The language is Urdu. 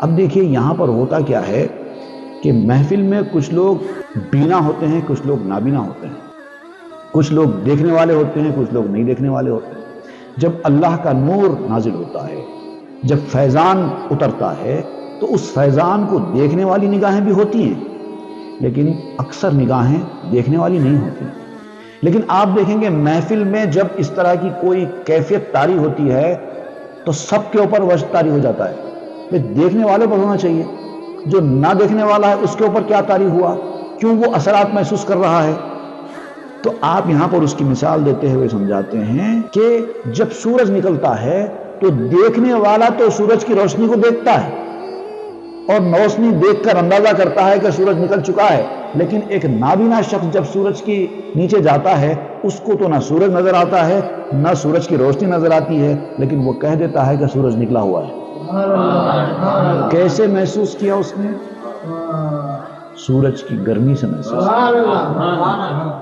اب دیکھیے یہاں پر ہوتا کیا ہے کہ محفل میں کچھ لوگ بینا ہوتے ہیں، کچھ لوگ نابینا ہوتے ہیں، کچھ لوگ دیکھنے والے ہوتے ہیں، کچھ لوگ نہیں دیکھنے والے ہوتے ہیں۔ جب اللہ کا نور نازل ہوتا ہے، جب فیضان اترتا ہے تو اس فیضان کو دیکھنے والی نگاہیں بھی ہوتی ہیں، لیکن اکثر نگاہیں دیکھنے والی نہیں ہوتی۔ لیکن آپ دیکھیں گے محفل میں جب اس طرح کی کوئی کیفیت طاری ہوتی ہے تو سب کے اوپر وجد طاری ہو جاتا ہے۔ دیکھنے والوں پر ہونا چاہیے، جو نہ دیکھنے والا ہے اس کے اوپر کیا طاری ہوا، کیوں وہ اثرات محسوس کر رہا ہے۔ تو آپ یہاں پر اس کی مثال دیتے ہوئے سمجھاتے ہیں کہ جب سورج نکلتا ہے تو دیکھنے والا تو سورج کی روشنی کو دیکھتا ہے اور روشنی دیکھ کر اندازہ کرتا ہے کہ سورج نکل چکا ہے، لیکن ایک نابینا شخص جب سورج کی نیچے جاتا ہے اس کو تو نہ سورج نظر آتا ہے نہ سورج کی روشنی نظر آتی ہے، لیکن وہ کہہ دیتا ہے کہ سورج نکلا ہوا ہے۔ کیسے محسوس کیا اس نے؟ سورج کی گرمی سے محسوس کیا۔